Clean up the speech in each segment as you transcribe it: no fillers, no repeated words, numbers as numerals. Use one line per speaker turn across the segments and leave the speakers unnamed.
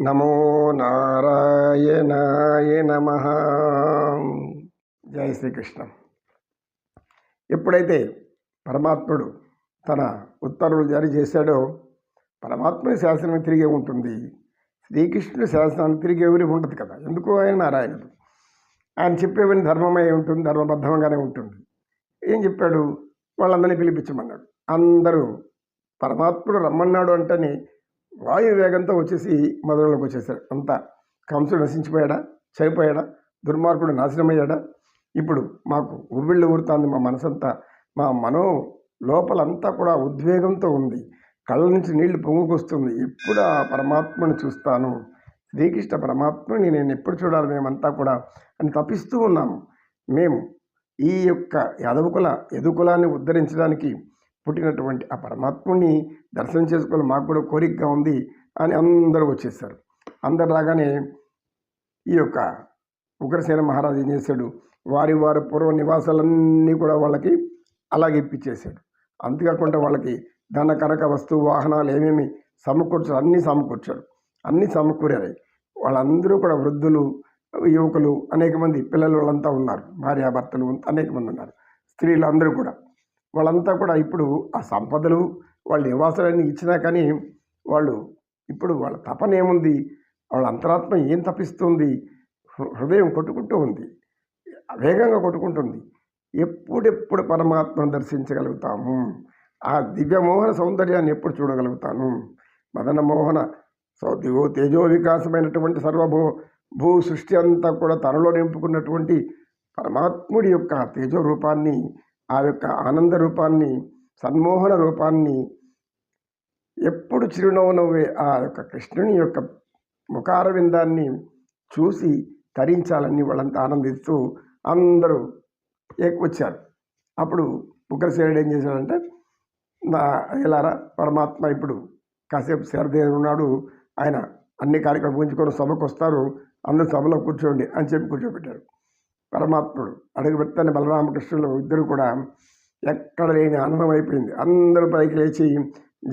నమో నారాయణాయ నమః. జై శ్రీకృష్ణ. ఎప్పుడైతే పరమాత్ముడు తన ఉత్తర్వులు జారీ చేశాడో పరమాత్ముడి శాసనం తిరిగే ఉంటుంది, శ్రీకృష్ణుడి శాసనాన్ని తిరిగి ఎవరి ఉండదు కదా. ఎందుకు? ఆయన నారాయణుడు. ఆయన చెప్పేవన్నీ ధర్మమై ఉంటుంది, ధర్మబద్ధంగానే ఉంటుంది. ఏం చెప్పాడు? వాళ్ళందరినీ పిలిపించమన్నాడు. అందరూ పరమాత్ముడు రమ్మన్నాడు అంటేనే వాయు వేగంతో వచ్చేసి మధురలోకి వచ్చేసాడు. అంతా కంసుడు నశించిపోయాడా? చనిపోయాడా? దుర్మార్గుడు నాశనమయ్యాడా? ఇప్పుడు మాకు ఉవ్విళ్ళు ఊరుతుంది మా మనసంతా. మా మనో లోపలంతా కూడా ఉద్వేగంతో ఉంది. కళ్ళ నుంచి నీళ్లు పొంగుకొస్తుంది. ఎప్పుడు ఆ పరమాత్మని చూస్తాను, శ్రీకృష్ణ పరమాత్మని నేను ఎప్పుడు చూడాలి మేమంతా కూడా అని తపిస్తూ ఉన్నాము. మేము ఈ యొక్క యదుకులాన్ని ఉద్ధరించడానికి పుట్టినటువంటి ఆ పరమాత్ముని దర్శనం చేసుకోవాలి, మాకు కూడా కోరికగా ఉంది అని అందరూ వచ్చేసారు. అందరు రాగానే ఈ యొక్క ఉగ్రసేన మహారాజు ఏం చేశాడు? వారి పూర్వ నివాసాలన్నీ కూడా వాళ్ళకి అలాగే ఇప్పించేశాడు. అంతేకాకుండా వాళ్ళకి ధన కనక వస్తువు వాహనాలు ఏమేమి సమకూర్చారు అన్నీ సమకూరాయి. వాళ్ళందరూ కూడా వృద్ధులు, యువకులు, అనేక మంది పిల్లలు వాళ్ళంతా ఉన్నారు. భార్యాభర్తలు అనేక మంది ఉన్నారు. స్త్రీలు అందరూ కూడా వాళ్ళంతా కూడా ఇప్పుడు ఆ సంపదలు వాళ్ళ నివాసాలన్నీ ఇచ్చినా కానీ వాళ్ళు ఇప్పుడు వాళ్ళ తపన ఏముంది? వాళ్ళ అంతరాత్మ ఏం తపిస్తుంది? హృదయం కొట్టుకుంటూ ఉంది, వేగంగా కొట్టుకుంటుంది. ఎప్పుడెప్పుడు పరమాత్మను దర్శించగలుగుతాము? ఆ దివ్యమోహన సౌందర్యాన్ని ఎప్పుడు చూడగలుగుతాను? మదన మోహన తేజో వికాసమైనటువంటి భూ సృష్టి అంతా కూడా తనలో నింపుకున్నటువంటి పరమాత్ముడి యొక్క తేజో రూపాన్ని, ఆ యొక్క ఆనంద రూపాన్ని, సన్మోహన రూపాన్ని, ఎప్పుడు చిరునవ్వు ఆ యొక్క కృష్ణుని యొక్క ముఖారవిందాన్ని చూసి తరించాలని వాళ్ళంతా ఆనందిస్తూ అందరూ వచ్చారు. అప్పుడు ఉగ్రసేనుడు ఏం చేశాడంటే, ఎలారా పరమాత్మ ఇప్పుడు కాసేపు శారదేవుడు ఉన్నాడు, ఆయన అన్ని కార్యక్రమం ఉంచుకొని సభకు వస్తారు, అందరూ సభలో కూర్చోండి అని చెప్పి కూర్చోబెట్టారు. పరమాత్ముడు అడుగు పెడతానే బలరామకృష్ణులు ఇద్దరు కూడా ఎక్కడ లేని ఆనందం అయిపోయింది. అందరూ పైకి లేచి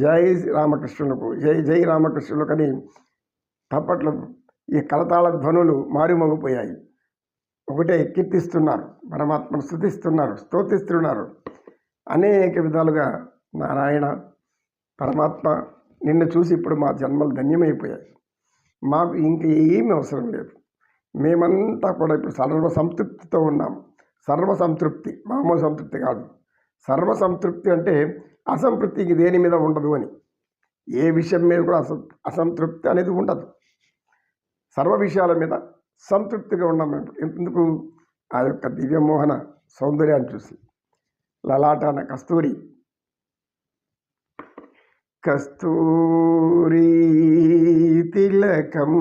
జై రామకృష్ణులకు, జై జై రామకృష్ణులకు అని తప్పట్లు, ఈ కలతాళ ధ్వనులు మారుమోగిపోయాయి. ఒకటే కీర్తిస్తున్నారు, పరమాత్మను స్తుతిస్తున్నారు, స్తోతిస్తున్నారు. అనేక విధాలుగా నారాయణ పరమాత్మ నిన్ను చూసి ఇప్పుడు మా జన్మలు ధన్యమైపోయాయి, మాకు ఇంక ఏమీ అవసరం లేదు, మేమంతా కూడా ఇప్పుడు సర్వసంతృప్తితో ఉన్నాం. సర్వసంతృప్తి, మామూలు సంతృప్తి కాదు. సర్వసంతృప్తి అంటే అసంతృప్తికి దేని మీద ఉండదు అని. ఏ విషయం మీద కూడా అసంతృప్తి అనేది ఉండదు. సర్వ విషయాల మీద సంతృప్తిగా ఉన్నాం. ఎందుకు? ఆ యొక్క దివ్యమోహన సౌందర్యాన్ని చూసి. లలాటాన కస్తూరి తిలకం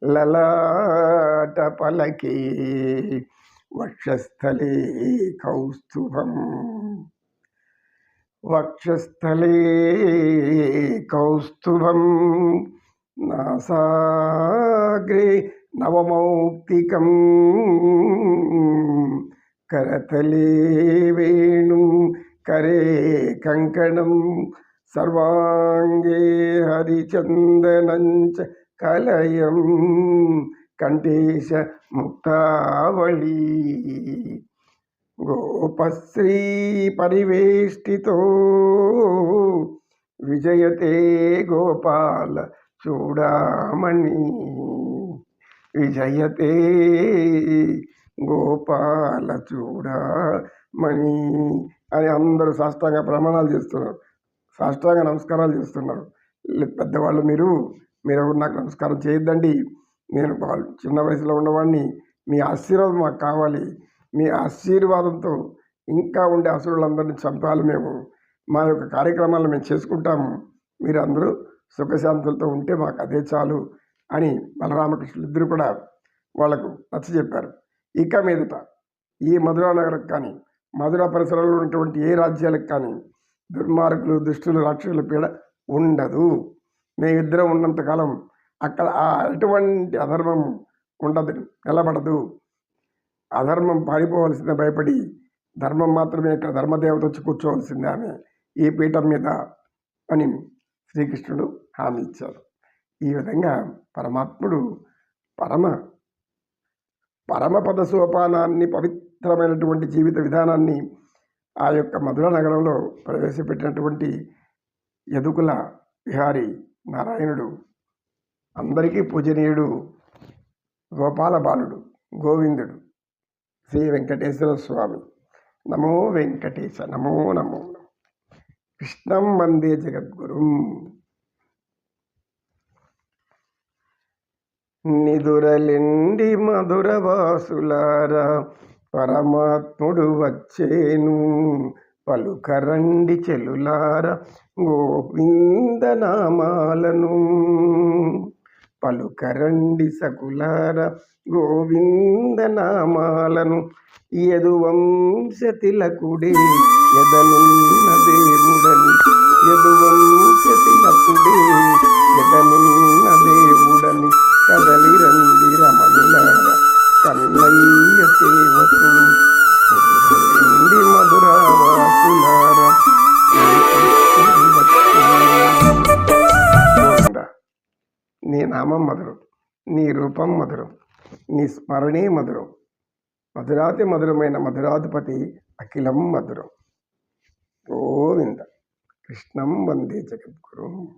లలాట పలకే వక్షస్థలే కౌస్తుభం నాసాగ్రే నవమౌక్తికం కరతలే వేణుం కరే కంకణం సర్వాంగే హరిచందనంచ కలయం కంఠేశ ముక్తావళీ గోపశ్రీ పరివేష్టితో విజయతే గోపాల చూడామణి, విజయతే గోపాల చూడామణి అని అందరూ సాష్టాంగ ప్రమాణాలు చేస్తున్నారు, సాష్టాంగ నమస్కారాలు చేస్తున్నారు. పెద్దవాళ్ళు మీరు నాకు నమస్కారం చేయొద్దండి, నేను చిన్న వయసులో ఉన్నవాడిని, మీ ఆశీర్వాదం మాకు కావాలి, మీ ఆశీర్వాదంతో ఇంకా ఉండే అసురులందరినీ చంపాలి, మేము మా యొక్క కార్యక్రమాలను మేము చేసుకుంటాము, మీరు అందరూ సుఖశాంతులతో ఉంటే మాకు అదే చాలు అని బలరామకృష్ణులు ఇద్దరు కూడా వాళ్లకు నచ్చజెప్పారు. ఇక మీదట ఈ మధురా నగరకు కానీ మధుర పరిసరాల్లో ఉన్నటువంటి ఏ రాజ్యాలకు కానీ దుర్మార్గులు, దుష్టులు, రాక్షసుల పీడ ఉండదు. మేమిద్దరం ఉన్నంతకాలం అక్కడ అటువంటి అధర్మం ఉండదు, నిలబడదు. అధర్మం పారిపోవలసిందే భయపడి, ధర్మం మాత్రమే ఇక్కడ ధర్మదేవత వచ్చి కూర్చోవలసిందే ఆమె ఈ పీఠం మీద అని శ్రీకృష్ణుడు హామీ ఇచ్చారు. ఈ విధంగా పరమాత్ముడు పరమ పరమపద సోపానాన్ని, పవిత్రమైనటువంటి జీవిత విధానాన్ని ఆ యొక్క మధుర నగరంలో ప్రవేశపెట్టినటువంటి యదుకుల విహారి నారాయణుడు, అందరికీ పూజనీయుడు, గోపాల బాలుడు, గోవిందుడు, శ్రీ వెంకటేశ్వర స్వామి. నమో వెంకటేశ, నమో నమో. కృష్ణం వందే జగద్గురుం. నిదురలెండి మధురవాసులారా, పరమాత్ముడు వచ్చేను. పలుకరండి చెలులారా గోవిందనామాలను. పలుకరండి సకులారా గోవిందనామాలను. యదువంశతిలకుడే ఎదనున్న దేవుడని, యదువంశతిలకుడే ఎదనున్న దేవుడని. కదలిరండి రమణులారా కన్నయ్య సేవకు. మధురవాసులారా నీ నామం మధురం, నీ రూపం మధురం, నీ స్మరణే మధురం. మధురాతి మధురమైన మధురాధిపతి అఖిలం మధురం. గోవింద. కృష్ణం వందే జగద్గురు.